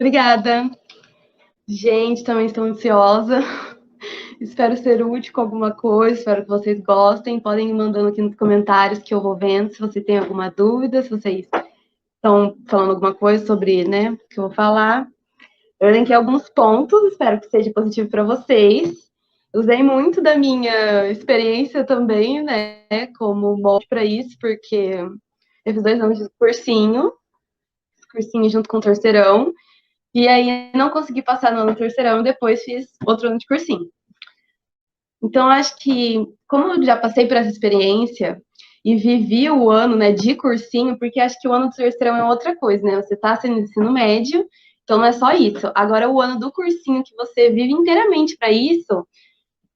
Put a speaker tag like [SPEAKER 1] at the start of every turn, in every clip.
[SPEAKER 1] Obrigada. Gente, também estou ansiosa. Espero ser útil com alguma coisa, espero que vocês gostem. Podem ir mandando aqui nos comentários que eu vou vendo se você tem alguma dúvida, se vocês estão falando alguma coisa sobre, né, o que eu vou falar. Eu elenquei alguns pontos, espero que seja positivo para vocês. Usei muito da minha experiência também, né, como molde para isso, porque eu fiz 2 anos de cursinho junto com o terceirão, e aí não consegui passar no ano terceirão, depois fiz outro ano de cursinho. Então, acho que, como eu já passei por essa experiência e vivi o ano, né, de cursinho, porque acho que o ano do terceirão é outra coisa, né? Você está sendo ensino médio, então não é só isso. Agora, o ano do cursinho que você vive inteiramente para isso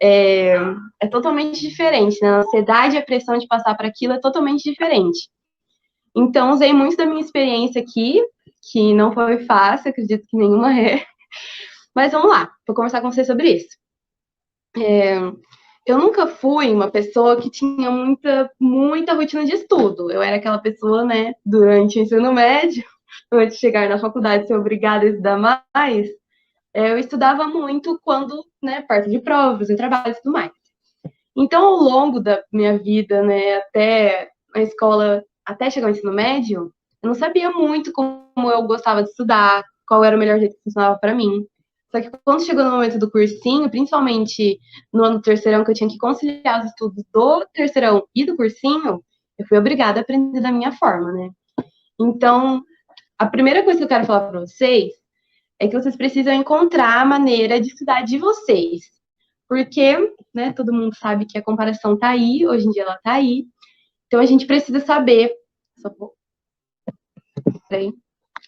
[SPEAKER 1] é, é totalmente diferente, né? A ansiedade e a pressão de passar para aquilo é totalmente diferente. Então, usei muito da minha experiência aqui, que não foi fácil, acredito que nenhuma é. Mas vamos lá, vou conversar com você sobre isso. Eu nunca fui uma pessoa que tinha muita rotina de estudo. Eu era aquela pessoa, né, durante o ensino médio, antes de chegar na faculdade, ser obrigada a estudar mais, eu estudava muito quando, né, perto de provas, em trabalhos e tudo mais. Então, ao longo da minha vida, né, até a escola, até chegar ao ensino médio, eu não sabia muito como eu gostava de estudar, qual era o melhor jeito que funcionava para mim. Só que quando chegou no momento do cursinho, principalmente no ano do terceirão, que eu tinha que conciliar os estudos do terceirão e do cursinho, eu fui obrigada a aprender da minha forma, né? Então, a primeira coisa que eu quero falar para vocês é que vocês precisam encontrar a maneira de estudar de vocês. Porque, né, todo mundo sabe que a comparação tá aí, hoje em dia ela tá aí. Então a gente precisa saber.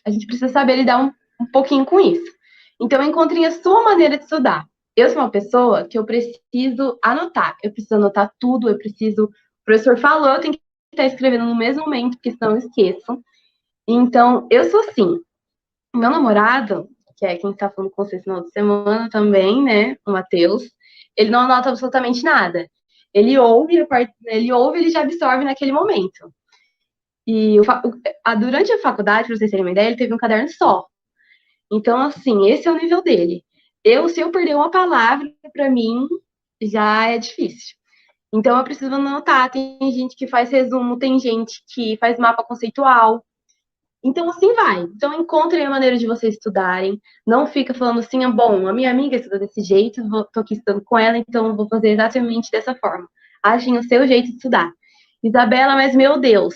[SPEAKER 1] A gente precisa saber lidar um pouquinho com isso. Então encontrem a sua maneira de estudar. Eu sou uma pessoa que eu preciso anotar. Eu preciso anotar tudo, eu preciso. O professor falou, eu tenho que estar escrevendo no mesmo momento, porque senão eu esqueço. Então, eu sou assim. Meu namorado, que é quem está falando com vocês no final de semana também, né? O Matheus, ele não anota absolutamente nada. Ele ouve, ele já absorve naquele momento. E durante a faculdade, para vocês terem uma ideia, ele teve um caderno só. Então, assim, esse é o nível dele. Se eu perder uma palavra, para mim, já é difícil. Então, eu preciso anotar. Tem gente que faz resumo, tem gente que faz mapa conceitual. Então, assim vai. Então, encontrem a maneira de vocês estudarem. Não fica falando assim, bom, a minha amiga estuda desse jeito, tô aqui estudando com ela, então vou fazer exatamente dessa forma. Achem o seu jeito de estudar. Isabela, mas meu Deus,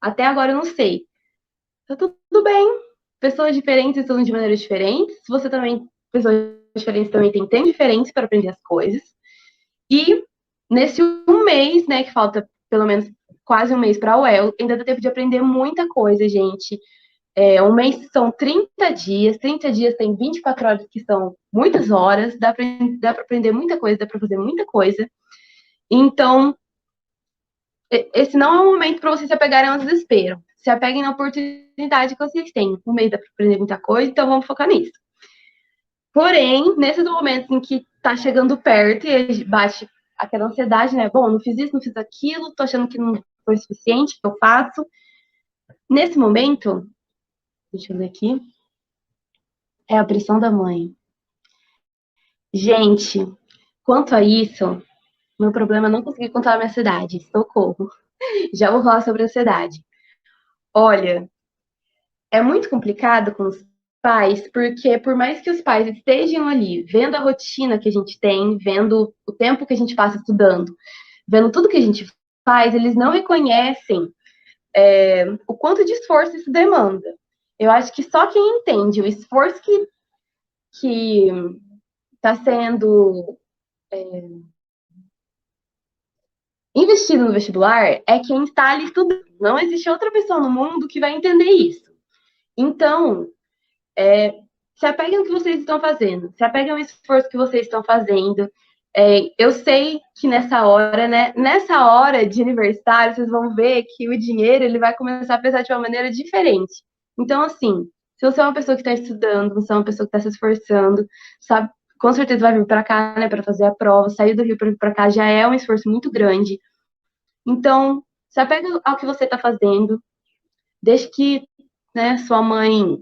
[SPEAKER 1] até agora eu não sei. Tá tudo bem. Pessoas diferentes estudam de maneiras diferentes. Você também, pessoas diferentes também têm tempos diferentes para aprender as coisas. E nesse um mês, né, que falta pelo menos quase um mês para a UEL, ainda dá tempo de aprender muita coisa, gente. Um mês são 30 dias tem 24 horas, que são muitas horas, dá para aprender muita coisa, dá para fazer muita coisa. Então, esse não é um momento para vocês se apegarem ao desespero. Se apeguem na oportunidade que vocês têm. Um mês dá para aprender muita coisa, então vamos focar nisso. Porém, nesses momentos em que tá chegando perto e bate aquela ansiedade, né? Bom, não fiz isso, não fiz aquilo, tô achando que não foi suficiente, que eu faço. Nesse momento, deixa eu ver aqui, é a pressão da mãe. Gente, quanto a isso, meu problema é não conseguir controlar a minha ansiedade. Socorro. Já vou falar sobre ansiedade. Olha, é muito complicado com os pais, porque por mais que os pais estejam ali vendo a rotina que a gente tem, vendo o tempo que a gente passa estudando, vendo tudo que a gente faz, eles não reconhecem o quanto de esforço isso demanda. Eu acho que só quem entende o esforço que está sendo investido no vestibular é quem está ali estudando. Não existe outra pessoa no mundo que vai entender isso. Então, se apeguem ao que vocês estão fazendo, se apeguem ao esforço que vocês estão fazendo. Eu sei que nessa hora, né? Nessa hora de aniversário, vocês vão ver que o dinheiro ele vai começar a pesar de uma maneira diferente. Então, assim, se você é uma pessoa que está estudando, você é uma pessoa que está se esforçando, sabe? Com certeza vai vir para cá, né, para fazer a prova. Sair do Rio para vir para cá já é um esforço muito grande. Então, se apega ao que você está fazendo, desde que, né, sua mãe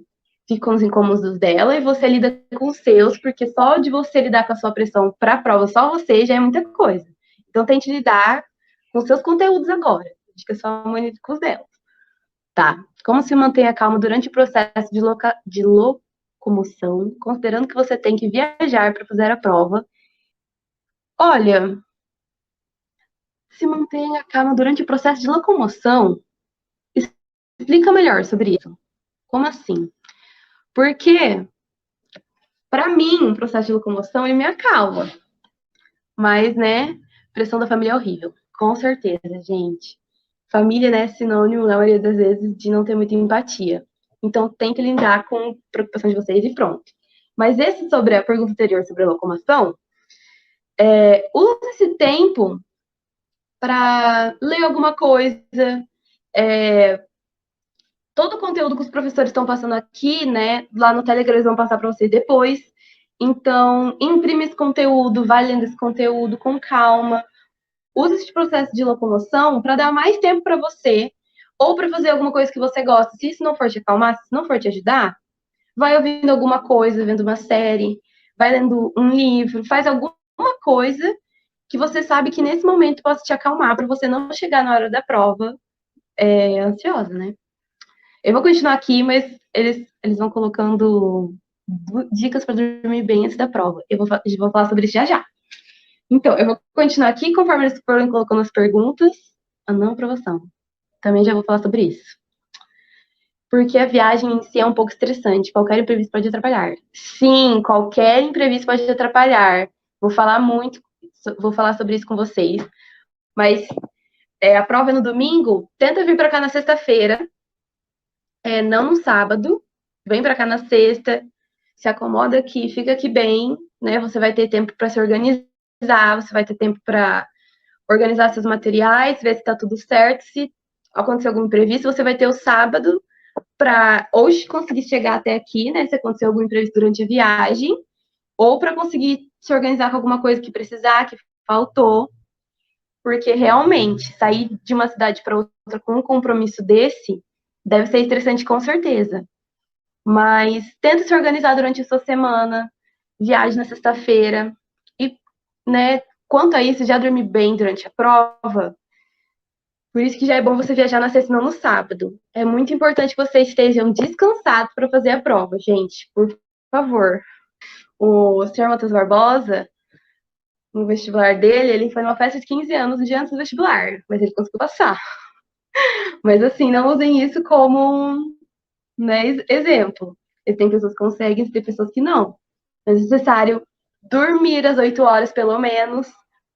[SPEAKER 1] fica com os incômodos dela e você lida com os seus, porque só de você lidar com a sua pressão para a prova, só você, já é muita coisa. Então, tente lidar com os seus conteúdos agora. Acho que é só monitor com os dela. Tá. Como se mantém a calma durante o processo de locomoção, considerando que você tem que viajar para fazer a prova? Olha, se mantenha calma durante o processo de locomoção. Explica melhor sobre isso. Como assim? Porque, para mim, o processo de locomoção ele me acalma. Mas, né, pressão da família é horrível. Com certeza, gente. Família, né, é sinônimo, na maioria das vezes, de não ter muita empatia. Então, tem que lidar com a preocupação de vocês e pronto. Mas esse sobre a pergunta anterior sobre a locomoção, use esse tempo para ler alguma coisa, todo o conteúdo que os professores estão passando aqui, né, lá no Telegram eles vão passar para vocês depois. Então, imprime esse conteúdo, vai lendo esse conteúdo com calma. Use esse processo de locomoção para dar mais tempo para você ou para fazer alguma coisa que você gosta. Se isso não for te acalmar, se não for te ajudar, vai ouvindo alguma coisa, vendo uma série, vai lendo um livro, faz alguma coisa que você sabe que nesse momento possa te acalmar para você não chegar na hora da prova ansiosa, né? Eu vou continuar aqui, mas eles vão colocando dicas para dormir bem antes da prova. Eu vou falar sobre isso já já. Então, eu vou continuar aqui conforme eles foram colocando as perguntas. A não aprovação. Também já vou falar sobre isso. Porque a viagem em si é um pouco estressante. Qualquer imprevisto pode atrapalhar. Sim, qualquer imprevisto pode atrapalhar. Vou falar sobre isso com vocês. Mas a prova é no domingo. Tenta vir para cá na sexta-feira. Não no sábado. Vem para cá na sexta. Se acomoda aqui, fica aqui bem, né? Você vai ter tempo para se organizar. Você vai ter tempo para organizar seus materiais, ver se está tudo certo. Se acontecer algum imprevisto, você vai ter o sábado para hoje conseguir chegar até aqui, né? Se acontecer algum imprevisto durante a viagem, ou para conseguir se organizar com alguma coisa que precisar, que faltou. Porque realmente sair de uma cidade para outra com um compromisso desse deve ser estressante com certeza. Mas tenta se organizar durante a sua semana, viaje na sexta-feira e, né, quanto a isso, já dormir bem durante a prova. Por isso que já é bom você viajar na sexta e não no sábado. É muito importante que vocês estejam descansados para fazer a prova, gente. Por favor. O senhor Matheus Barbosa, no vestibular dele, ele foi numa festa de 15 anos no dia antes do vestibular, mas ele conseguiu passar. Mas assim, não usem isso como, né, exemplo. Tem pessoas que conseguem, tem pessoas que não. É necessário dormir às 8 horas, pelo menos.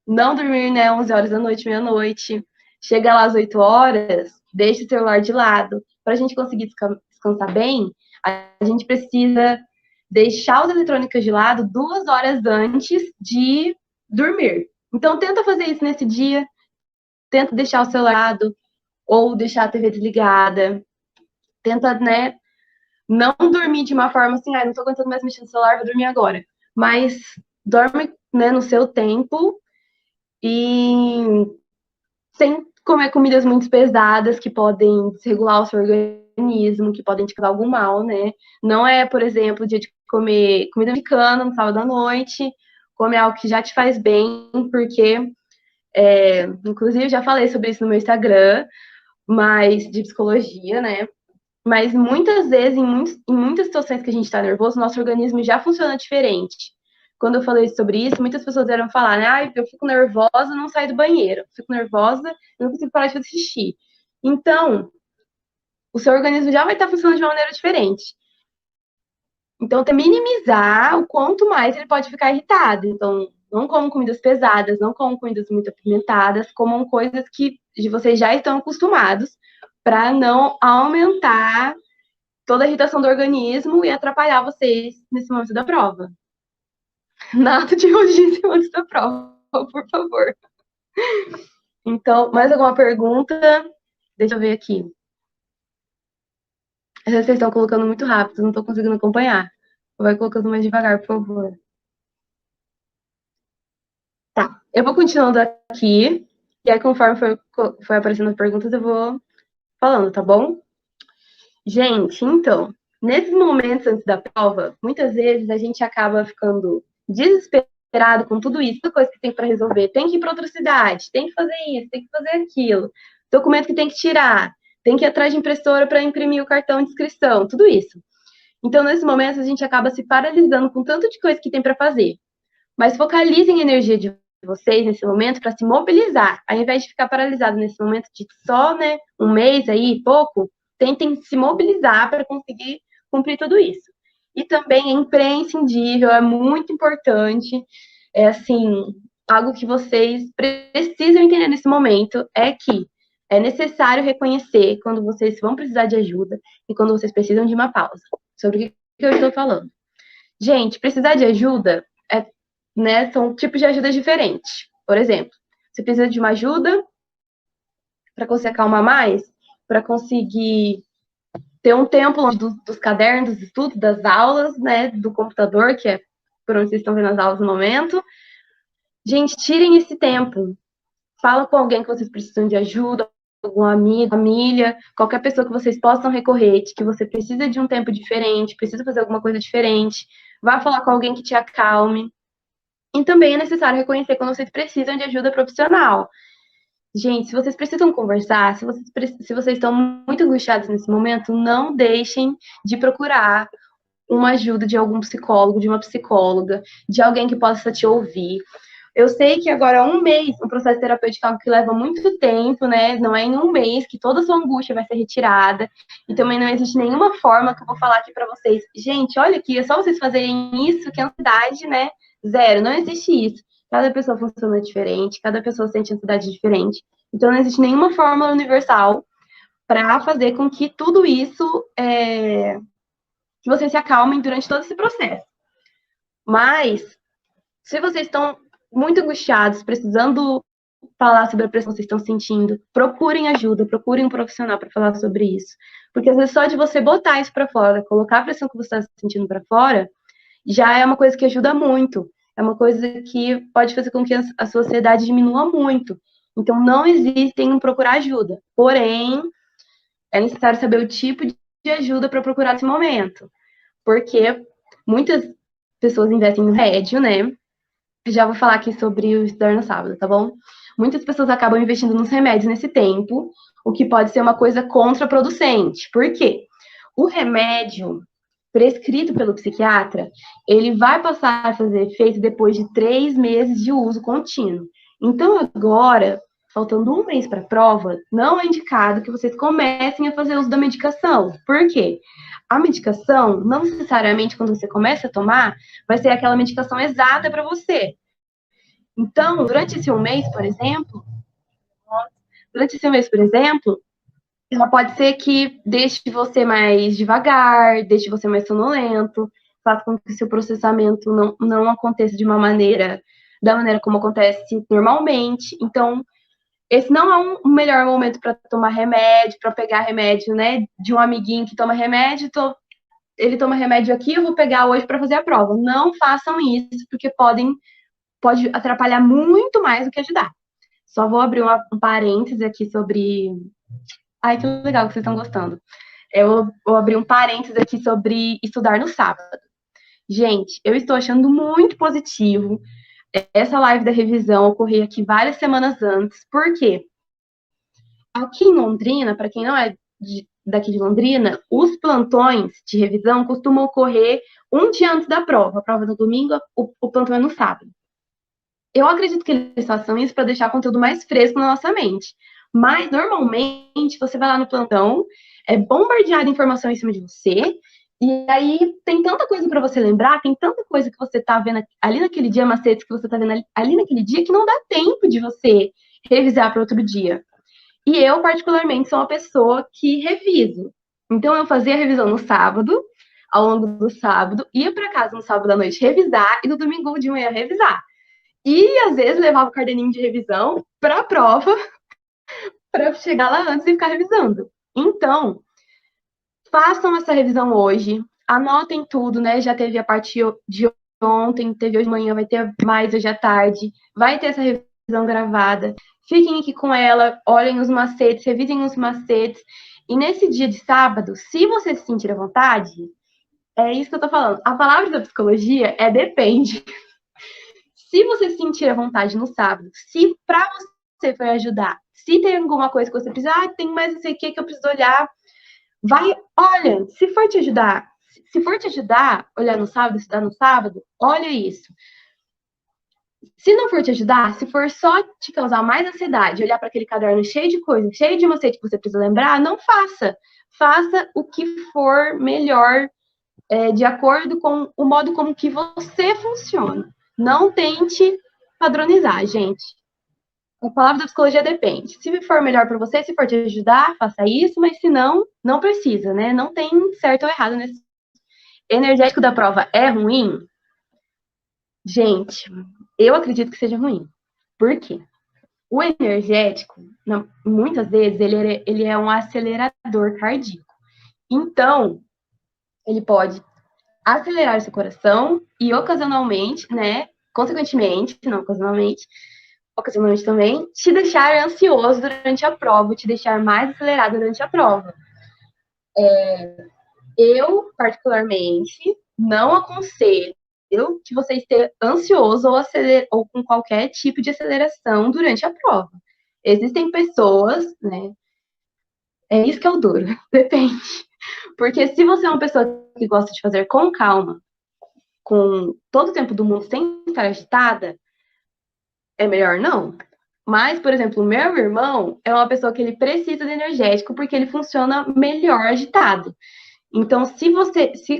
[SPEAKER 1] Não dormir, né, 11 horas da noite, meia-noite. Chega lá às 8 horas, deixa o celular de lado. Para a gente conseguir descansar bem, a gente precisa deixar os eletrônicos de lado 2 horas antes de dormir. Então, tenta fazer isso nesse dia. Tenta deixar o celular de lado ou deixar a TV desligada. Tenta, né, não dormir de uma forma assim, não tô aguentando mais mexer no celular, vou dormir agora. Mas dorme, né, no seu tempo e sem comer comidas muito pesadas que podem desregular o seu organismo, que podem te causar algum mal, né? Não é, por exemplo, o dia de comer comida mexicana no sábado à noite, comer algo que já te faz bem, porque, inclusive, eu já falei sobre isso no meu Instagram, mas de psicologia, né? Mas muitas vezes, em muitas situações que a gente está nervoso, nosso organismo já funciona diferente. Quando eu falei sobre isso, muitas pessoas vieram falar, né? Eu fico nervosa, não saio do banheiro. Fico nervosa, não consigo parar de fazer xixi. Então, o seu organismo já vai estar funcionando de uma maneira diferente. Então, tem que minimizar o quanto mais ele pode ficar irritado. Então, não comam comidas pesadas, não comam comidas muito apimentadas, comam coisas que vocês já estão acostumados, para não aumentar toda a irritação do organismo e atrapalhar vocês nesse momento da prova. Nada de rodízio antes da prova, por favor. Então, mais alguma pergunta? Deixa eu ver aqui. Vocês estão colocando muito rápido, não estou conseguindo acompanhar. Vai colocando mais devagar, por favor. Tá, eu vou continuando aqui, e aí conforme for aparecendo as perguntas, eu vou falando, tá bom? Gente, então, Nesses momentos antes da prova, muitas vezes a gente acaba ficando desesperado com tudo isso, toda coisa que tem para resolver. Tem que ir para outra cidade, tem que fazer isso, tem que fazer aquilo, documento que tem que tirar, tem que ir atrás de impressora para imprimir o cartão de inscrição, tudo isso. Então, nesses momentos, a gente acaba se paralisando com tanto de coisa que tem para fazer. Mas focalizem a energia de vocês nesse momento para se mobilizar, ao invés de ficar paralisado nesse momento de só, né, um mês aí, pouco, tentem se mobilizar para conseguir cumprir tudo isso. E também é imprescindível, é muito importante, é assim, algo que vocês precisam entender nesse momento é que é necessário reconhecer quando vocês vão precisar de ajuda e quando vocês precisam de uma pausa. Sobre o que eu estou falando. Gente, precisar de ajuda é, né, são tipos de ajudas diferentes. Por exemplo, você precisa de uma ajuda para conseguir acalmar mais, para conseguir ter um tempo longe dos cadernos, dos estudos, das aulas, né, do computador, que é por onde vocês estão vendo as aulas no momento. Gente, tirem esse tempo. Fala com alguém que vocês precisam de ajuda, algum amigo, família, qualquer pessoa que vocês possam recorrer, que você precisa de um tempo diferente, precisa fazer alguma coisa diferente. Vá falar com alguém que te acalme. E também é necessário reconhecer quando vocês precisam de ajuda profissional. Gente, se vocês precisam conversar, se vocês estão muito angustiados nesse momento, não deixem de procurar uma ajuda de algum psicólogo, de uma psicóloga, de alguém que possa te ouvir. Eu sei que agora um mês, um processo terapêutico é algo que leva muito tempo, né? Não é em um mês que toda a sua angústia vai ser retirada. E também não existe nenhuma forma que eu vou falar aqui para vocês. Gente, olha aqui, é só vocês fazerem isso que a ansiedade, né? Zero, não existe isso. Cada pessoa funciona diferente, cada pessoa sente ansiedade diferente. Então não existe nenhuma fórmula universal para fazer com que tudo isso que vocês se acalmem durante todo esse processo. Mas, se vocês estão muito angustiados, precisando falar sobre a pressão que vocês estão sentindo, procurem ajuda, procurem um profissional para falar sobre isso. Porque às vezes só de você botar isso para fora, colocar a pressão que você está sentindo para fora, já é uma coisa que ajuda muito. É uma coisa que pode fazer com que a sua ansiedade diminua muito. Então, não existe em procurar ajuda. Porém, é necessário saber o tipo de ajuda para procurar nesse momento. Porque muitas pessoas investem no remédio, né? Já vou falar aqui sobre o estudar no sábado, tá bom? Muitas pessoas acabam investindo nos remédios nesse tempo, o que pode ser uma coisa contraproducente. Por quê? O remédio prescrito pelo psiquiatra, ele vai passar a fazer efeito depois de 3 meses de uso contínuo. Então, agora, faltando um mês para a prova, não é indicado que vocês comecem a fazer uso da medicação. Por quê? A medicação, não necessariamente quando você começa a tomar, vai ser aquela medicação exata para você. Então, durante esse um mês, por exemplo, ela pode ser que deixe você mais devagar, deixe você mais sonolento, faça com que o seu processamento não aconteça da maneira como acontece normalmente. Então, esse não é um melhor momento para tomar remédio, para pegar remédio, né, de um amiguinho que toma remédio, ele toma remédio aqui, eu vou pegar hoje para fazer a prova. Não façam isso, porque pode atrapalhar muito mais do que ajudar. Só vou abrir um parêntese aqui sobre... Ai, que legal que vocês estão gostando. Eu vou abrir um parêntese aqui sobre estudar no sábado. Gente, eu estou achando muito positivo essa live da revisão ocorrer aqui várias semanas antes. Por quê? Aqui em Londrina, para quem não é daqui de Londrina, os plantões de revisão costumam ocorrer um dia antes da prova. A prova é no domingo, o plantão é no sábado. Eu acredito que eles façam isso para deixar o conteúdo mais fresco na nossa mente. Mas, normalmente, você vai lá no plantão, é bombardeado de informação em cima de você, e aí tem tanta coisa para você lembrar, tem tanta coisa que você tá vendo ali naquele dia, macetes que você tá vendo ali naquele dia, que não dá tempo de você revisar para outro dia. E eu, particularmente, sou uma pessoa que reviso. Então, eu fazia a revisão no sábado, ao longo do sábado, ia para casa no sábado à noite revisar, e no domingo de manhã revisar. E, às vezes, levava o caderninho de revisão para a prova, para chegar lá antes e ficar revisando. Então, façam essa revisão hoje, anotem tudo, né? Já teve a parte de ontem, teve hoje de manhã, vai ter mais hoje à tarde, vai ter essa revisão gravada. Fiquem aqui com ela, olhem os macetes, revisem os macetes. E nesse dia de sábado, se você se sentir à vontade, é isso que eu tô falando. A palavra da psicologia é depende. Se você se sentir à vontade no sábado, se pra você foi ajudar, se tem alguma coisa que você precisa, tem mais não sei o que eu preciso olhar, vai, olha, se for te ajudar, olhar no sábado, estudar no sábado, olha isso. Se não for te ajudar, se for só te causar mais ansiedade, olhar para aquele caderno cheio de coisas, cheio de macete que você precisa lembrar, não faça. Faça o que for melhor, de acordo com o modo como que você funciona. Não tente padronizar, gente. A palavra da psicologia depende. Se for melhor para você, se for te ajudar, faça isso, mas se não, não precisa, né? Não tem certo ou errado nesse. Energético da prova é ruim? Gente, eu acredito que seja ruim. Por quê? O energético, muitas vezes, ele é um acelerador cardíaco. Então, ele pode acelerar seu coração e ocasionalmente, né, consequentemente, não ocasionalmente também, te deixar ansioso durante a prova, te deixar mais acelerado durante a prova. Eu, particularmente, não aconselho que você esteja ansioso ou com qualquer tipo de aceleração durante a prova. Existem pessoas, né? É isso que é o duro, depende. Porque se você é uma pessoa que gosta de fazer com calma, com todo o tempo do mundo sem estar agitada, é melhor não. Mas, por exemplo, o meu irmão é uma pessoa que ele precisa de energético porque ele funciona melhor agitado. Então, se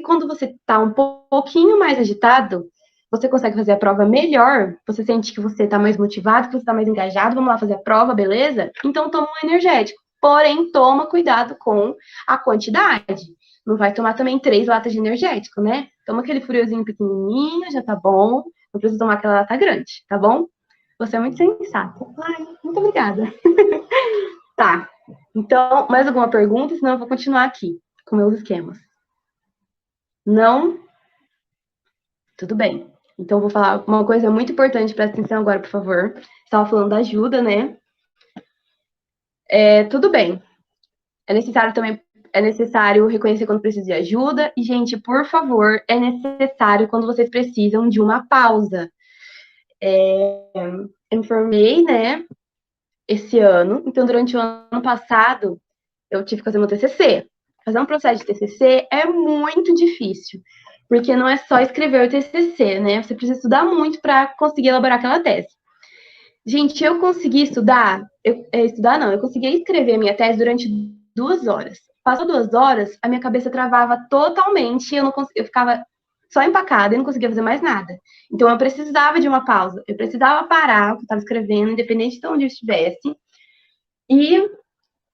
[SPEAKER 1] quando você está um pouquinho mais agitado, você consegue fazer a prova melhor, você sente que você está mais motivado, que você está mais engajado, vamos lá fazer a prova, beleza? Então, toma um energético. Porém, toma cuidado com a quantidade. Não vai tomar também 3 latas de energético, né? Toma aquele friozinho pequenininho, já tá bom. Não precisa tomar aquela lata grande, tá bom? Você é muito sensato. Ai, muito obrigada. Tá. Então, mais alguma pergunta? Senão eu vou continuar aqui com meus esquemas. Não? Tudo bem. Então, eu vou falar uma coisa muito importante, presta atenção agora, por favor. Estava falando da ajuda, né? Tudo bem. É necessário reconhecer quando precisa de ajuda. E, gente, por favor, é necessário quando vocês precisam de uma pausa. Eu me formei, né, esse ano. Então, durante o ano passado, eu tive que fazer meu TCC. Fazer um processo de TCC é muito difícil, porque não é só escrever o TCC, né? Você precisa estudar muito para conseguir elaborar aquela tese. Gente, eu consegui eu consegui escrever a minha tese durante 2 horas. Passou 2 horas, a minha cabeça travava totalmente, eu ficava só empacada e não conseguia fazer mais nada. Então, eu precisava de uma pausa. Eu precisava parar o que eu estava escrevendo, independente de onde eu estivesse, e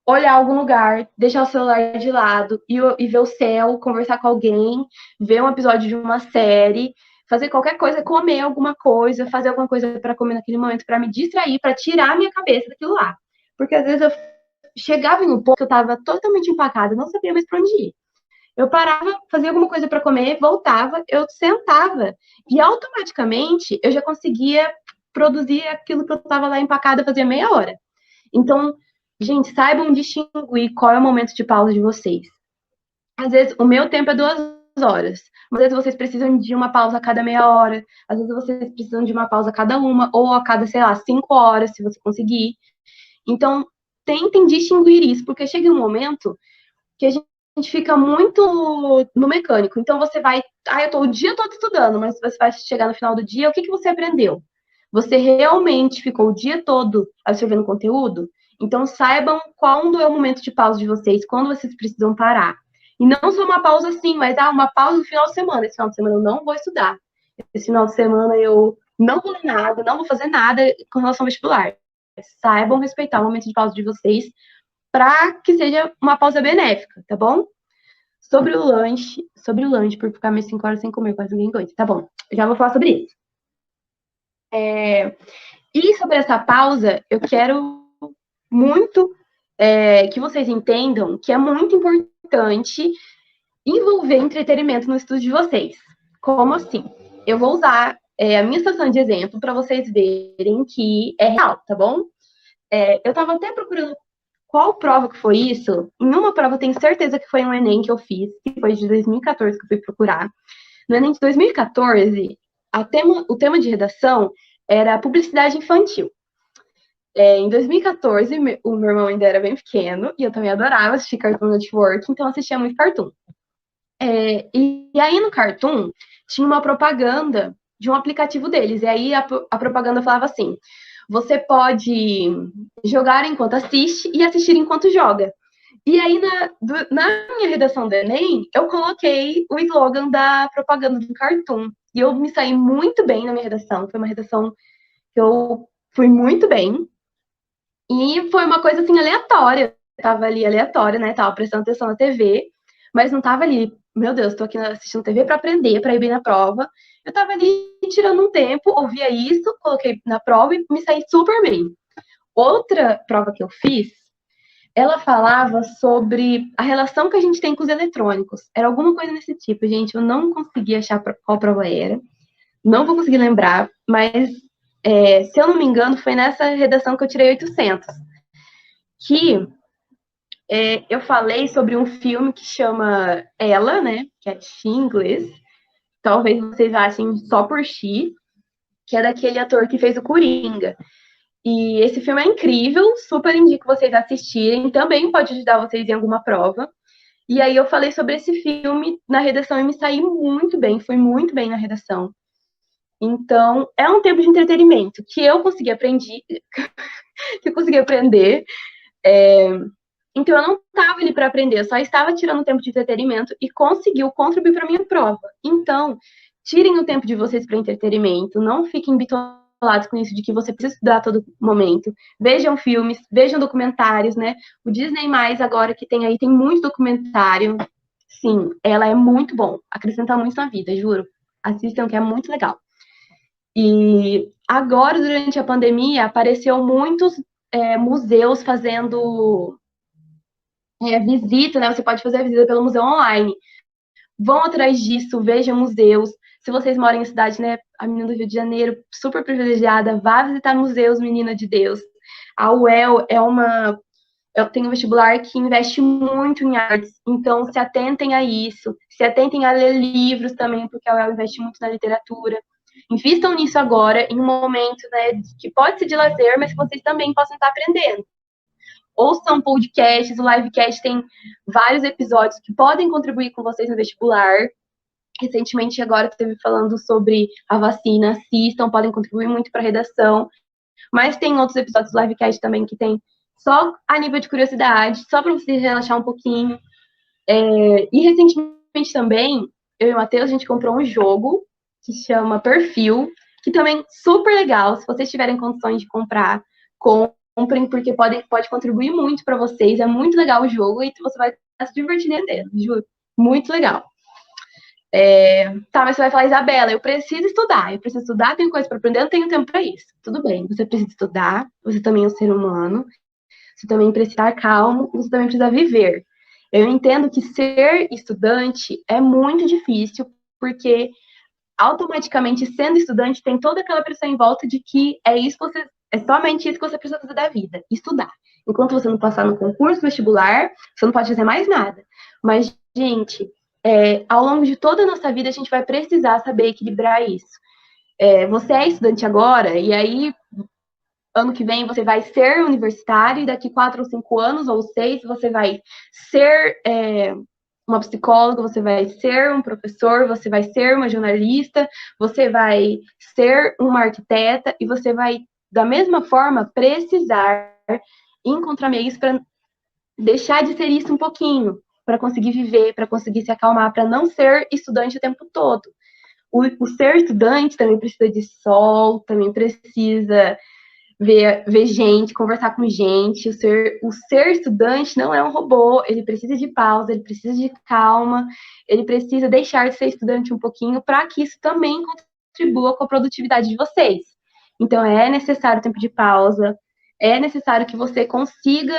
[SPEAKER 1] olhar algum lugar, deixar o celular de lado e ver o céu, conversar com alguém, ver um episódio de uma série, fazer qualquer coisa, comer alguma coisa, fazer alguma coisa para comer naquele momento, para me distrair, para tirar a minha cabeça daquilo lá. Porque às vezes eu chegava em um ponto que eu estava totalmente empacada, não sabia mais para onde ir. Eu parava, fazia alguma coisa para comer, voltava, eu sentava e automaticamente eu já conseguia produzir aquilo que eu estava lá empacada fazia meia hora. Então, gente, saibam distinguir qual é o momento de pausa de vocês. Às vezes, o meu tempo é 2 horas. Às vezes, vocês precisam de uma pausa a cada meia hora. Às vezes, vocês precisam de uma pausa a cada uma, ou a cada, sei lá, 5 horas, se você conseguir. Então, tentem distinguir isso, porque chega um momento que a gente fica muito no mecânico. Então, você vai... eu tô o dia todo estudando, mas você vai chegar no final do dia, o que você aprendeu? Você realmente ficou o dia todo absorvendo conteúdo? Então, saibam quando é o momento de pausa de vocês, quando vocês precisam parar. E não só uma pausa assim, mas uma pausa no final de semana. Esse final de semana eu não vou estudar. Esse final de semana eu não vou ler nada, não vou fazer nada com relação ao vestibular. Saibam respeitar o momento de pausa de vocês para que seja uma pausa benéfica, tá bom? Sobre o lanche, por ficar mais 5 horas sem comer, quase ninguém aguenta. Tá bom, já vou falar sobre isso. E sobre essa pausa, eu quero muito que vocês entendam que é muito importante envolver entretenimento no estudo de vocês. Como assim? Eu vou usar a minha situação de exemplo para vocês verem que é real, tá bom? Eu estava até procurando qual prova que foi isso? Em uma prova eu tenho certeza que foi um Enem que eu fiz, que foi de 2014 que eu fui procurar. No Enem de 2014, o tema de redação era publicidade infantil. Em 2014, o meu irmão ainda era bem pequeno, e eu também adorava assistir Cartoon Network, então eu assistia muito Cartoon. E aí no Cartoon, tinha uma propaganda de um aplicativo deles, e aí a propaganda falava assim, você pode jogar enquanto assiste e assistir enquanto joga. E aí, na minha redação do Enem, eu coloquei o slogan da propaganda do Cartoon. E eu me saí muito bem na minha redação. Foi uma redação que eu fui muito bem. E foi uma coisa assim aleatória. Eu tava ali aleatória, né? Tava prestando atenção na TV, mas não tava ali, meu Deus, tô aqui assistindo TV para aprender, para ir bem na prova. Eu tava ali tirando um tempo, ouvia isso, coloquei na prova e me saí super bem. Outra prova que eu fiz, ela falava sobre a relação que a gente tem com os eletrônicos. Era alguma coisa desse tipo, gente. Eu não consegui achar qual prova era. Não vou conseguir lembrar, mas se eu não me engano, foi nessa redação que eu tirei 800. Que eu falei sobre um filme que chama Ela, né? Que é She em inglês. Talvez vocês achem só por She, que é daquele ator que fez o Coringa. E esse filme é incrível, super indico vocês assistirem, também pode ajudar vocês em alguma prova. E aí eu falei sobre esse filme na redação e me saí muito bem, fui muito bem na redação. Então, é um tempo de entretenimento que eu consegui aprender, que eu consegui aprender. Então, eu não estava ali para aprender, eu só estava tirando tempo de entretenimento e conseguiu contribuir para a minha prova. Então, tirem o tempo de vocês para entretenimento, não fiquem bitolados com isso de que você precisa estudar a todo momento. Vejam filmes, vejam documentários, né? O Disney+, agora que tem aí, tem muito documentário. Sim, ela é muito bom, acrescenta muito na vida, juro. Assistam que é muito legal. E agora, durante a pandemia, apareceu muitos museus fazendo visita, né? Você pode fazer a visita pelo museu online. Vão atrás disso, vejam museus. Se vocês moram em cidade, né? A menina do Rio de Janeiro, super privilegiada, vá visitar museus, menina de Deus. A UEL tem um vestibular que investe muito em artes, então se atentem a isso, se atentem a ler livros também, porque a UEL investe muito na literatura. Invistam nisso agora, em um momento, né, que pode ser de lazer, mas que vocês também possam estar aprendendo. Ouçam podcasts, o Livecast tem vários episódios que podem contribuir com vocês no vestibular. Recentemente, agora, esteve falando sobre a vacina, assistam, podem contribuir muito para a redação. Mas tem outros episódios do Livecast também que tem só a nível de curiosidade, só para você relaxar um pouquinho. E recentemente também, eu e o Matheus, a gente comprou um jogo que chama Perfil, que também é super legal. Se vocês tiverem condições de comprar, comprem, porque pode contribuir muito para vocês. É muito legal o jogo e você vai se divertir dentro, juro. Muito legal. Tá, mas você vai falar, Isabela, eu preciso estudar, tenho coisa para aprender, eu não tenho tempo para isso. Tudo bem, você precisa estudar, você também é um ser humano, você também precisa estar calmo, você também precisa viver. Eu entendo que ser estudante é muito difícil, porque automaticamente, sendo estudante, tem toda aquela pressão em volta de que é somente isso que você precisa fazer da vida, estudar. Enquanto você não passar no concurso vestibular, você não pode fazer mais nada. Mas, gente, ao longo de toda a nossa vida, a gente vai precisar saber equilibrar isso. Você é estudante agora, e aí, ano que vem, você vai ser universitário, e daqui 4 ou 5 anos, ou 6, você vai ser uma psicóloga, você vai ser um professor, você vai ser uma jornalista, você vai ser uma arquiteta, e você vai, da mesma forma, precisar encontrar meios para deixar de ser isso um pouquinho, para conseguir viver, para conseguir se acalmar, para não ser estudante o tempo todo. O ser estudante também precisa de sol, também precisa ver gente, conversar com gente. O ser estudante não é um robô, ele precisa de pausa, ele precisa de calma, ele precisa deixar de ser estudante um pouquinho para que isso também contribua com a produtividade de vocês. Então, é necessário tempo de pausa, é necessário que você consiga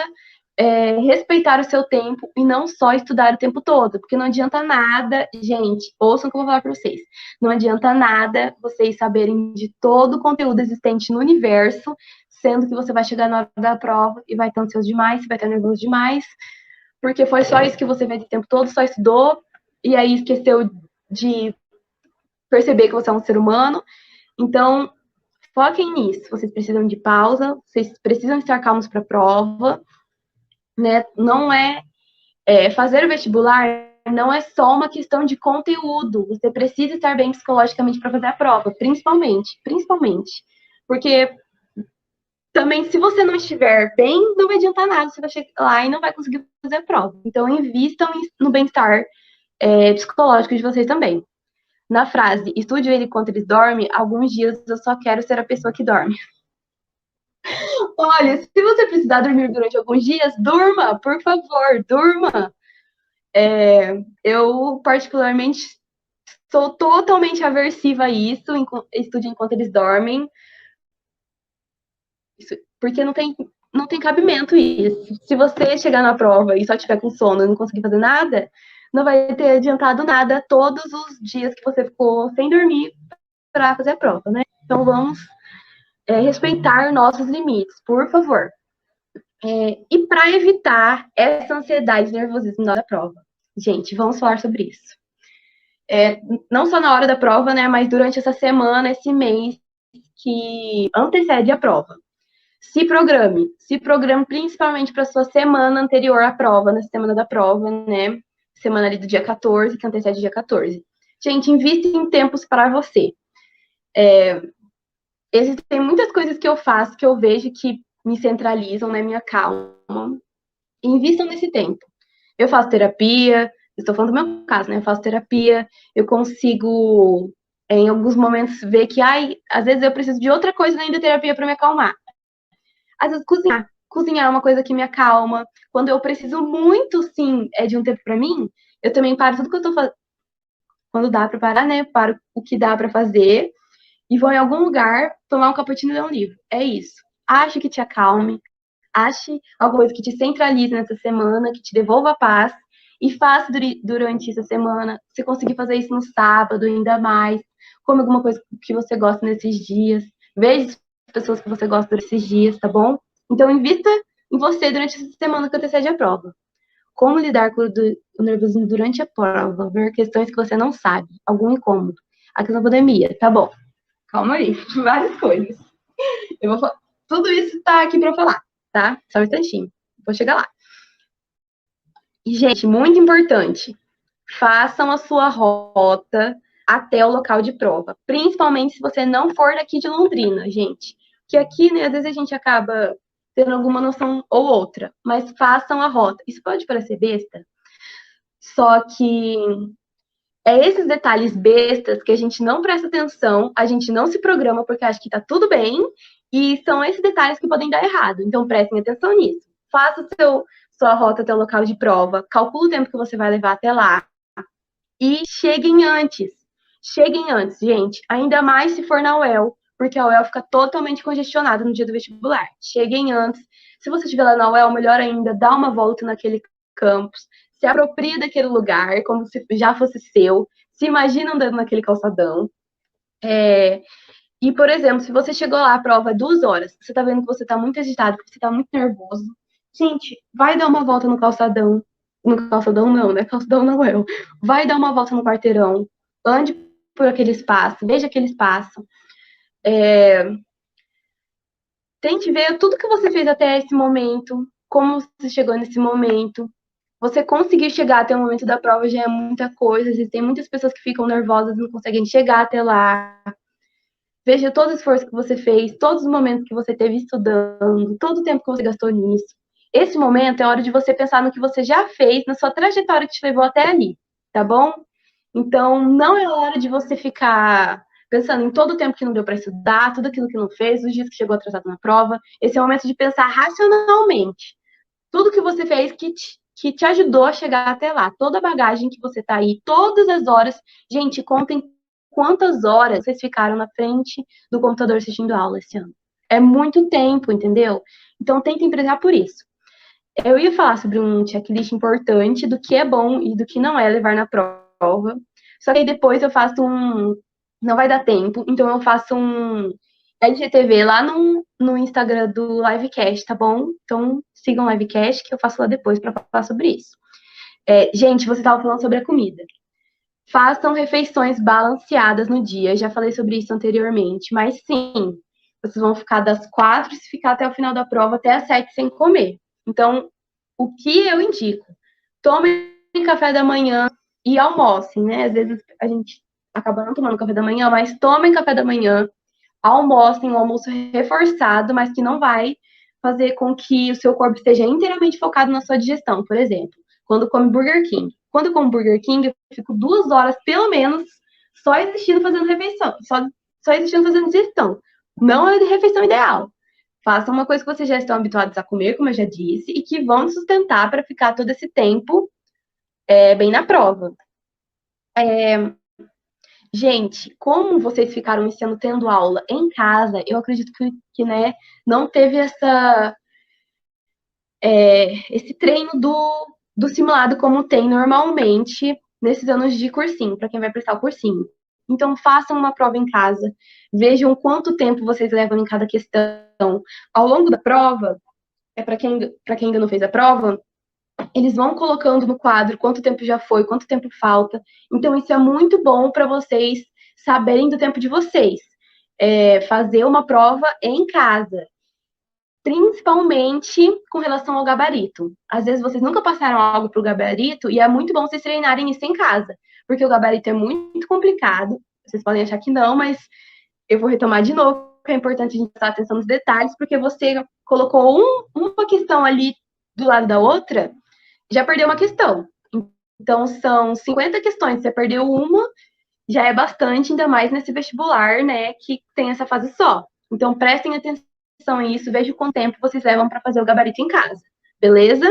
[SPEAKER 1] respeitar o seu tempo e não só estudar o tempo todo, porque não adianta nada, gente, ouçam o que eu vou falar para vocês, não adianta nada vocês saberem de todo o conteúdo existente no universo sendo que você vai chegar na hora da prova e vai estar ansioso demais, você vai estar nervoso demais, porque foi só isso que você fez o tempo todo, só estudou, e aí esqueceu de perceber que você é um ser humano. Então, foquem nisso. Vocês precisam de pausa, vocês precisam estar calmos para a prova, né? Não fazer o vestibular não é só uma questão de conteúdo. Você precisa estar bem psicologicamente para fazer a prova, principalmente. Porque também, se você não estiver bem, não vai adiantar nada. Você vai chegar lá e não vai conseguir fazer a prova. Então, invistam no bem-estar psicológico de vocês também. Na frase, estude ele enquanto eles dormem, alguns dias eu só quero ser a pessoa que dorme. Olha, se você precisar dormir durante alguns dias, durma, por favor, durma. Eu, particularmente, sou totalmente aversiva a isso, estude enquanto eles dormem, porque não tem cabimento isso. Se você chegar na prova e só tiver com sono e não conseguir fazer nada, não vai ter adiantado nada todos os dias que você ficou sem dormir para fazer a prova, né? Então vamos respeitar nossos limites, por favor. E para evitar essa ansiedade e nervosismo na hora da prova, gente, vamos falar sobre isso. Não só na hora da prova, né, mas durante essa semana, esse mês que antecede a prova. Se programe principalmente para sua semana anterior à prova, na semana da prova, né, semana ali do dia 14, que antecede o dia 14. Gente, invista em tempos para você. Existem muitas coisas que eu faço que eu vejo que me centralizam, né, me acalmam. Invistam nesse tempo. Eu faço terapia, estou falando do meu caso, né? Eu faço terapia, eu consigo, em alguns momentos, ver que, às vezes eu preciso de outra coisa além da terapia para me acalmar. Às vezes, cozinhar. Cozinhar é uma coisa que me acalma. Quando eu preciso muito, sim, de um tempo para mim, eu também paro tudo que eu estou fazendo. Quando dá para parar, né? Paro o que dá para fazer e vou em algum lugar tomar um cappuccino e ler um livro. É isso. Ache que te acalme, ache alguma coisa que te centralize nessa semana, que te devolva a paz e faça durante essa semana. Se conseguir fazer isso no sábado, ainda mais. Come alguma coisa que você gosta nesses dias. Veja as pessoas que você gosta nesses dias, tá bom? Então, invista em você durante essa semana que antecede a prova. Como lidar com o nervosismo durante a prova? Ver questões que você não sabe. Algum incômodo. A pandemia, tá bom. Calma aí. Várias coisas. Tudo isso tá aqui pra eu falar, tá? Só um instantinho. Vou chegar lá. E, gente, muito importante. Façam a sua rota até o local de prova. Principalmente se você não for daqui de Londrina, gente. Que aqui, né, às vezes a gente acaba tendo alguma noção ou outra. Mas façam a rota. Isso pode parecer besta, só que esses detalhes bestas que a gente não presta atenção, a gente não se programa porque acha que tá tudo bem, e são esses detalhes que podem dar errado. Então prestem atenção nisso. Faça sua rota até o local de prova, calcule o tempo que você vai levar até lá e cheguem antes. Cheguem antes, gente. Ainda mais se for na UEL, porque a UEL fica totalmente congestionada no dia do vestibular. Cheguem antes. Se você estiver lá na UEL, melhor ainda, dá uma volta naquele campus, se apropria daquele lugar, como se já fosse seu, se imagina andando naquele calçadão. E, por exemplo, se você chegou lá, a prova é 2 horas, você tá vendo que você tá muito agitado, que você tá muito nervoso, gente, vai dar uma volta no calçadão. No calçadão não, né? Calçadão não é. Vai dar uma volta no quarteirão, ande por aquele espaço, veja aquele espaço. Tente ver tudo que você fez até esse momento, como você chegou nesse momento. Você conseguir chegar até o momento da prova já é muita coisa. Existem muitas pessoas que ficam nervosas e não conseguem chegar até lá. Veja todo o esforço que você fez, todos os momentos que você teve estudando, todo o tempo que você gastou nisso. Esse momento é hora de você pensar no que você já fez, na sua trajetória que te levou até ali, tá bom? Então, não é hora de você ficar pensando em todo o tempo que não deu para estudar, tudo aquilo que não fez, os dias que chegou atrasado na prova. Esse é o momento de pensar racionalmente. Tudo que você fez que te ajudou a chegar até lá. Toda a bagagem que você tá aí, todas as horas. Gente, contem quantas horas vocês ficaram na frente do computador assistindo aula esse ano. É muito tempo, entendeu? Então, tentem prezar por isso. Eu ia falar sobre um checklist importante do que é bom e do que não é levar na prova. Só que aí depois eu faço um. Não vai dar tempo, então eu faço um LGTV lá no Instagram do Livecast, tá bom? Então, sigam o Livecast que eu faço lá depois para falar sobre isso. Gente, você estava falando sobre a comida. Façam refeições balanceadas no dia. Já falei sobre isso anteriormente, mas sim, vocês vão ficar das 4 se ficar até o final da prova, até as 7 sem comer. Então, o que eu indico? Tomem café da manhã e almocem, né? Às vezes a gente acaba não tomando café da manhã, mas tomem café da manhã, almocem um almoço reforçado, mas que não vai fazer com que o seu corpo esteja inteiramente focado na sua digestão, por exemplo. Quando come Burger King. Quando eu como Burger King, eu fico 2 horas, pelo menos, só existindo fazendo refeição. Só existindo fazendo digestão. Não é de refeição ideal. Façam uma coisa que vocês já estão habituados a comer, como eu já disse, e que vão sustentar para ficar todo esse tempo bem na prova. Gente, como vocês ficaram esse ano tendo aula em casa, eu acredito que né, não teve esse treino do simulado como tem normalmente nesses anos de cursinho, para quem vai prestar o cursinho. Então, façam uma prova em casa, vejam quanto tempo vocês levam em cada questão. Ao longo da prova, para quem ainda não fez a prova, eles vão colocando no quadro quanto tempo já foi, quanto tempo falta. Então, isso é muito bom para vocês saberem do tempo de vocês. Fazer uma prova em casa, principalmente com relação ao gabarito. Às vezes vocês nunca passaram algo para o gabarito e é muito bom vocês treinarem isso em casa, porque o gabarito é muito complicado. Vocês podem achar que não, mas eu vou retomar de novo, que é importante a gente prestar atenção nos detalhes, porque você colocou uma questão ali do lado da outra, já perdeu uma questão. Então, são 50 questões, você perdeu uma, já é bastante, ainda mais nesse vestibular, né, que tem essa fase só. Então, prestem atenção nisso, vejam quanto tempo vocês levam para fazer o gabarito em casa, beleza?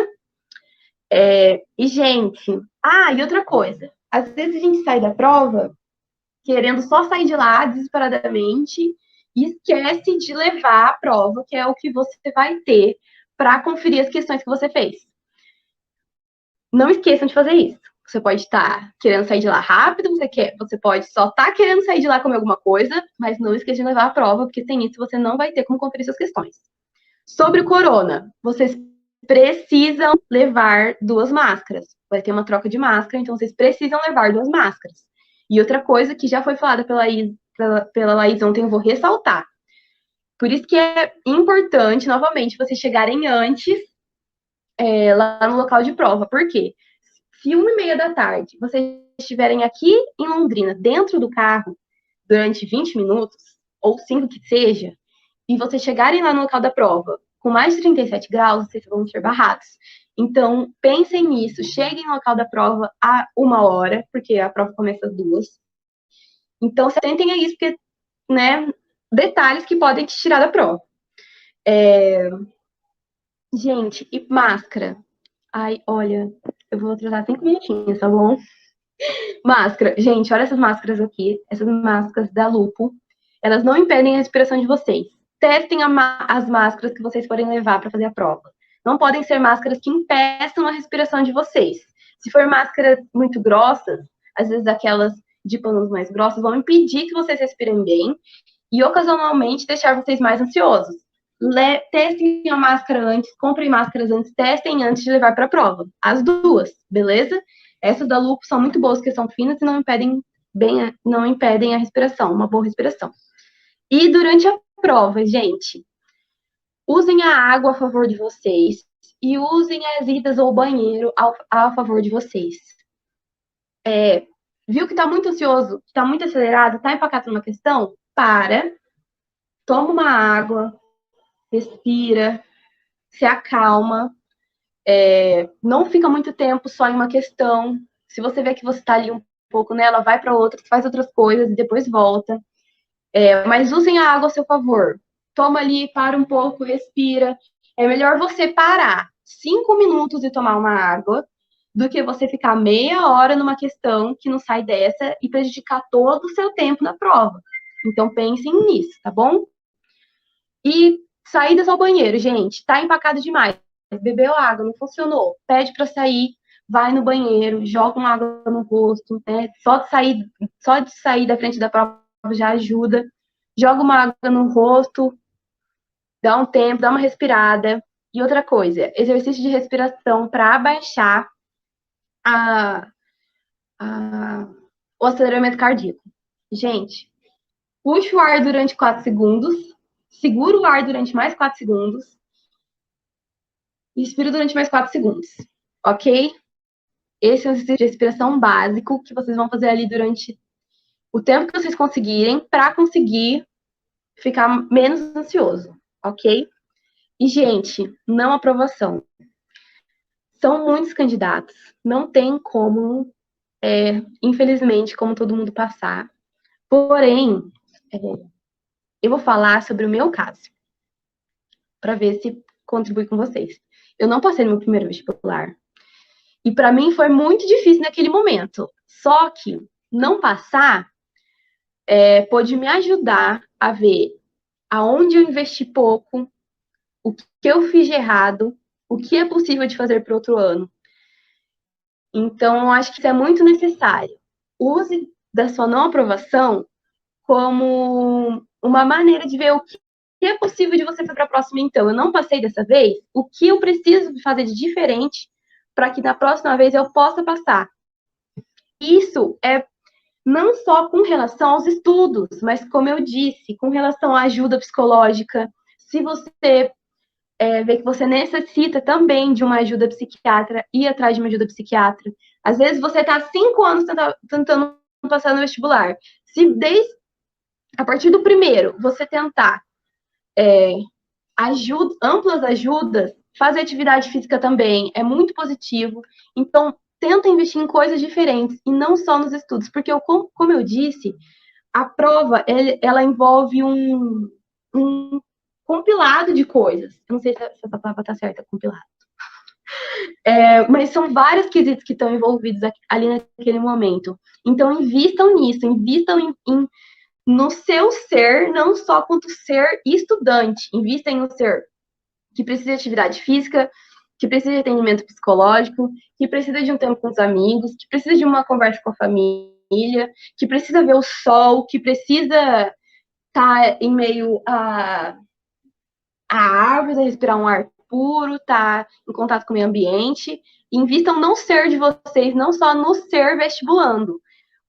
[SPEAKER 1] Gente, e outra coisa, às vezes a gente sai da prova querendo só sair de lá desesperadamente e esquece de levar a prova, que é o que você vai ter para conferir as questões que você fez. Não esqueçam de fazer isso. Você pode estar querendo sair de lá rápido, você pode só estar querendo sair de lá comer alguma coisa, mas não esqueça de levar a prova, porque sem isso você não vai ter como conferir suas questões. Sobre o corona, vocês precisam levar 2 máscaras. Vai ter uma troca de máscara, então vocês precisam levar 2 máscaras. E outra coisa que já foi falada pela Laís ontem, eu vou ressaltar. Por isso que é importante, novamente, vocês chegarem antes lá no local de prova. Por quê? Se 1h30 da tarde vocês estiverem aqui em Londrina, dentro do carro, durante 20 minutos, ou 5 que seja, e vocês chegarem lá no local da prova com mais de 37 graus, vocês vão ser barrados. Então, pensem nisso. Cheguem no local da prova a 1 hora, porque a prova começa às 2. Então, se atentem a isso, porque, né, detalhes que podem te tirar da prova. Gente, e máscara? Ai, olha, eu vou atrasar 5 minutinhos, tá bom? Máscara. Gente, olha essas máscaras aqui. Essas máscaras da Lupo. Elas não impedem a respiração de vocês. Testem as máscaras que vocês forem levar para fazer a prova. Não podem ser máscaras que impeçam a respiração de vocês. Se for máscaras muito grossas, às vezes aquelas de panos mais grossos, vão impedir que vocês respirem bem e ocasionalmente deixar vocês mais ansiosos. Testem a máscara antes, comprem máscaras antes, testem antes de levar para a prova. As 2, beleza? Essas da Lupo são muito boas, porque são finas e não impedem a respiração, uma boa respiração. E durante a prova, gente, usem a água a favor de vocês e usem as idas ao banheiro a favor de vocês. Viu que está muito ansioso, está muito acelerado, está empacado numa questão? Toma uma água, respira, se acalma, não fica muito tempo só em uma questão. Se você vê que você está ali um pouco nela, vai para outra, faz outras coisas e depois volta. Mas usem a água a seu favor. Toma ali, para um pouco, respira. É melhor você parar 5 minutos e tomar uma água do que você ficar meia hora numa questão que não sai dessa e prejudicar todo o seu tempo na prova. Então, pensem nisso, tá bom? E saídas ao banheiro, gente. Tá empacado demais. Bebeu água, não funcionou. Pede para sair, vai no banheiro, joga uma água no rosto, né? Só de sair da frente da prova já ajuda. Joga uma água no rosto, Dá um tempo, dá uma respirada. E outra coisa, exercício de respiração para abaixar a, a, o aceleramento cardíaco. Gente, puxa o ar durante 4 segundos, segura o ar durante mais 4 segundos e expira durante mais 4 segundos, ok? Esse é um exercício de respiração básico que vocês vão fazer ali durante o tempo que vocês conseguirem para conseguir ficar menos ansioso, ok? E, gente, não aprovação. São muitos candidatos, não tem como, infelizmente, como todo mundo passar. Porém, eu vou falar sobre o meu caso, para ver se contribui com vocês. Eu não passei no meu primeiro vestibular. E para mim foi muito difícil naquele momento. Só que não passar pôde me ajudar a ver aonde eu investi pouco, o que eu fiz de errado, o que é possível de fazer para outro ano. Então, eu acho que isso é muito necessário. Use da sua não aprovação como uma maneira de ver o que é possível de você fazer para a próxima. Então, eu não passei dessa vez, o que eu preciso fazer de diferente para que na próxima vez eu possa passar. Isso é não só com relação aos estudos, mas, como eu disse, com relação à ajuda psicológica. Se você vê que você necessita também de uma ajuda psiquiatra, ir atrás de uma ajuda psiquiatra. Às vezes você está 5 anos tentando passar no vestibular. Se a partir do primeiro você tentar amplas ajudas, fazer atividade física também é muito positivo. Então, tenta investir em coisas diferentes e não só nos estudos, porque, como eu disse, a prova ela envolve um compilado de coisas. Eu não sei se essa palavra está certa, compilado. Mas são vários quesitos que estão envolvidos ali naquele momento. Então, invistam nisso, invistam no seu ser, não só quanto ser estudante. Invistam no ser que precisa de atividade física, que precisa de atendimento psicológico, que precisa de um tempo com os amigos, que precisa de uma conversa com a família, que precisa ver o sol, que precisa estar em meio a árvores, a respirar um ar puro, estar em contato com o meio ambiente. Invistam no ser de vocês, não só no ser vestibulando.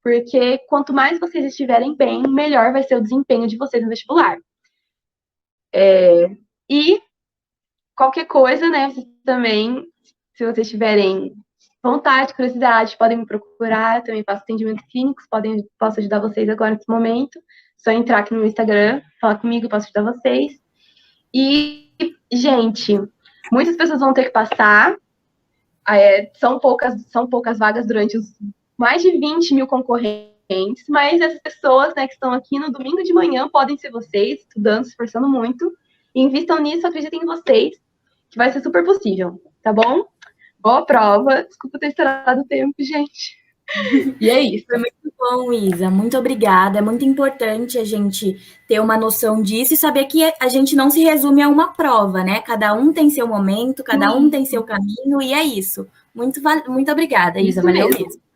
[SPEAKER 1] Porque quanto mais vocês estiverem bem, melhor vai ser o desempenho de vocês no vestibular. E qualquer coisa, né, vocês também, se vocês tiverem vontade, curiosidade, podem me procurar. Eu também faço atendimentos clínicos, posso ajudar vocês agora nesse momento. Só entrar aqui no Instagram, falar comigo, posso ajudar vocês. E, gente, muitas pessoas vão ter que passar. São poucas vagas durante os mais de 20 mil concorrentes, mas essas pessoas, né, que estão aqui no domingo de manhã podem ser vocês, estudando, se esforçando muito. E invistam nisso, acreditem em vocês, que vai ser super possível, tá bom? Boa prova. Desculpa ter estourado o tempo, gente. E é isso.
[SPEAKER 2] Foi muito bom, Isa. Muito obrigada. É muito importante a gente ter uma noção disso e saber que a gente não se resume a uma prova, né? Cada um tem seu momento, cada um tem seu caminho, e é isso. Muito obrigada, Isa. Valeu mesmo.